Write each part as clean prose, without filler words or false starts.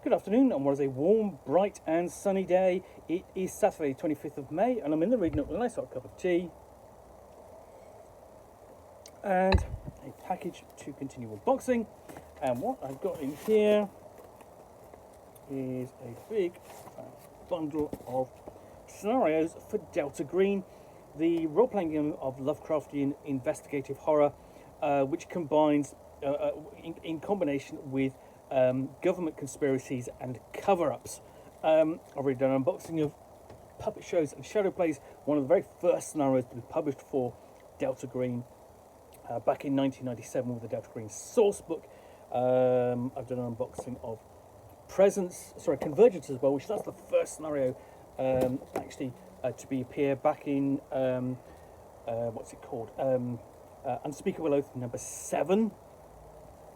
Good afternoon, and what is a warm, bright and sunny day. It is Saturday 25th of May, and I'm in the reading nook with a nice hot cup of tea and a package to continue unboxing. And what I've got in here is a big bundle of scenarios for Delta Green, the role-playing game of Lovecraftian investigative horror, which combines, in combination with government conspiracies and cover-ups. I've already done an unboxing of puppet shows and shadow plays, one of the very first scenarios to be published for Delta Green back in 1997 with the Delta Green source book. I've done an unboxing of Convergence as well, which that's the first scenario actually to be appear back in what's it called? Unspeakable Oath number 7.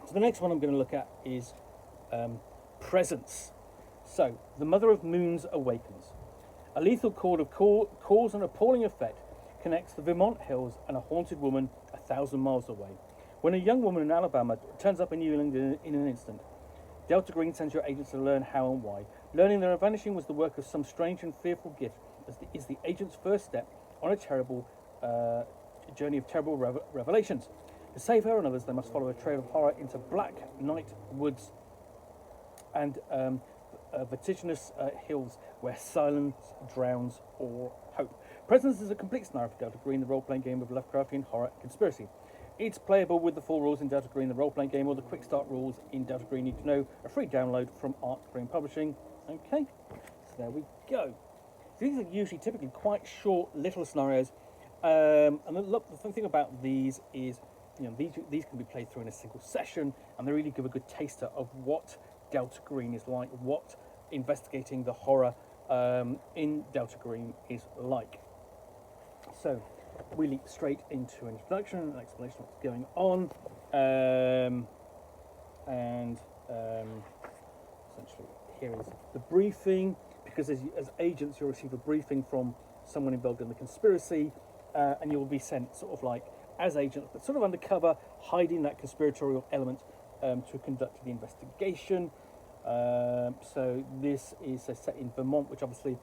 So the next one I'm going to look at is Presence. So, the Mother of Moons awakens. A lethal chord of cause and appalling effect connects the Vermont hills and a haunted woman 1,000 miles away. When a young woman in Alabama turns up in New England in an instant, Delta Green sends your agents to learn how and why. Learning that her vanishing was the work of some strange and fearful gift is the agent's first step on a terrible journey of terrible revelations. To save her and others, they must follow a trail of horror into black night woods and vertiginous hills where silence drowns all hope. Presence is a complete scenario for Delta Green, the role-playing game of Lovecraftian horror and conspiracy. It's playable with the full rules in Delta Green, the role-playing game, or the quick start rules in Delta Green Need to Know, a free download from Art Green Publishing. Okay, so there we go. So these are usually typically quite short little scenarios, and the thing about these is, you know, these can be played through in a single session, and they really give a good taster of what Delta Green is like, what investigating the horror in Delta Green is like. So we leap straight into an introduction, an explanation of what's going on, and essentially here is the briefing, because as agents you'll receive a briefing from someone involved in the conspiracy, and you will be sent sort of like as agents, but sort of undercover, hiding that conspiratorial element to conduct the investigation. So this is set in Vermont, which obviously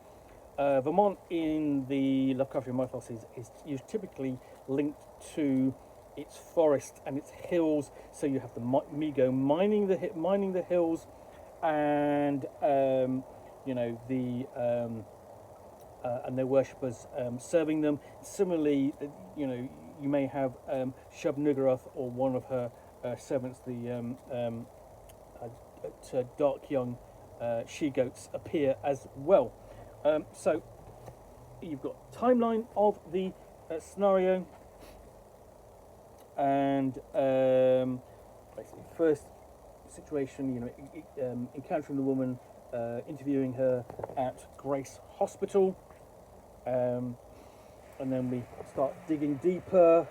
Vermont in the Lovecraftian mythos is typically linked to its forest and its hills. So you have the Migo mining the hills, and you know and their worshippers serving them. Similarly, you know, you may have Shub-Niggurath or one of her servants, the dark young she-goats, appear as well. So you've got timeline of the scenario, and basically first situation, you know, encountering the woman, interviewing her at Grace Hospital, and then we start digging deeper,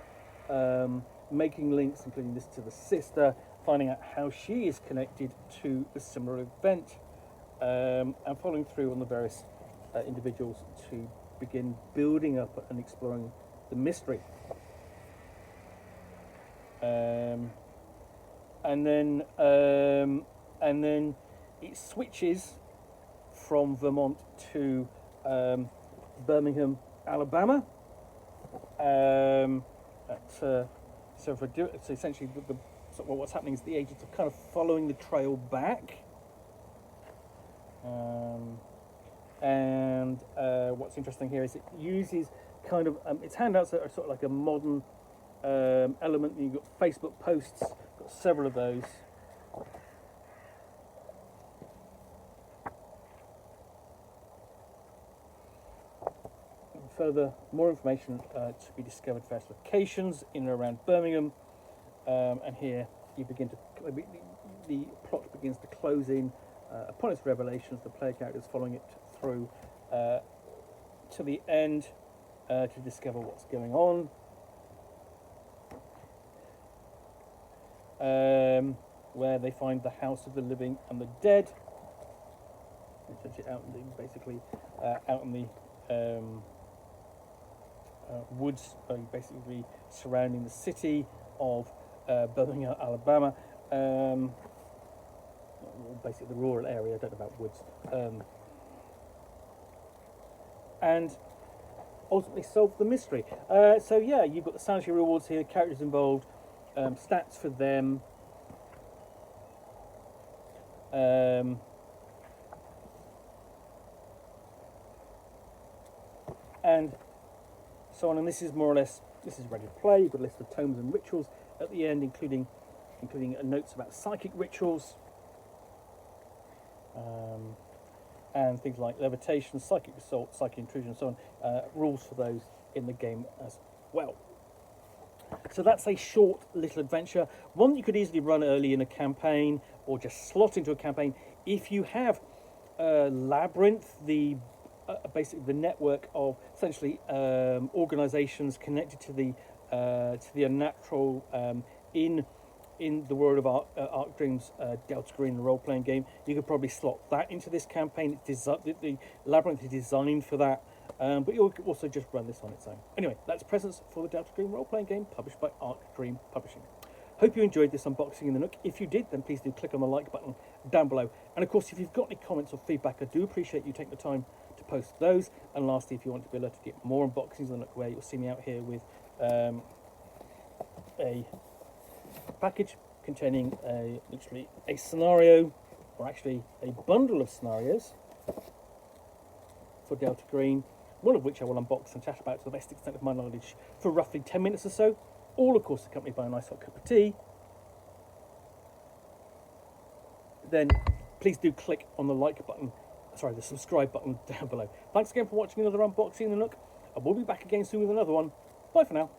making links, including this to the sister, finding out how she is connected to a similar event, and following through on the various individuals to begin building up and exploring the mystery. And then it switches from Vermont to Birmingham, Alabama. So essentially, what's happening is the agents are kind of following the trail back. And what's interesting here is it uses kind of its handouts that are sort of like a modern element. You've got Facebook posts, got several of those. Further, more information to be discovered, various locations in and around Birmingham, and here you begin to the plot begins to close in upon its revelations. The player characters following it through to the end to discover what's going on. Where they find the house of the living and the dead, essentially out in the woods, basically surrounding the city of Birmingham, Alabama. basically the rural area. I don't know about woods. And ultimately solve the mystery. So yeah, you've got the sanity rewards here, characters involved, stats for them, and so on. And this is more or less, this is ready to play. You've got a list of tomes and rituals at the end, including notes about psychic rituals, and things like levitation, psychic assault, psychic intrusion, and so on. Rules for those in the game as well. So that's a short little adventure, one that you could easily run early in a campaign or just slot into a campaign. If you have Labyrinth, basically the network of essentially organisations connected to the unnatural in the world of Arc Dream's Delta Green role-playing game, you could probably slot that into this campaign. The Labyrinth is designed for that, but you could also just run this on its own. Anyway, that's Presence for the Delta Green role-playing game, published by Arc Dream Publishing. Hope you enjoyed this unboxing in the Nook. If you did, then please do click on the like button down below. And of course, if you've got any comments or feedback, I do appreciate you taking the time to post those. And lastly, if you want to be alerted to get more unboxings in the Nook, where you'll see me out here with a package containing literally a scenario, or actually a bundle of scenarios for Delta Green, one of which I will unbox and chat about to the best extent of my knowledge for roughly 10 minutes or so, all of course accompanied by a nice hot cup of tea. Then please do click on the the subscribe button down below. Thanks again for watching another unboxing in the Nook. I will be back again soon with another one. Bye for now.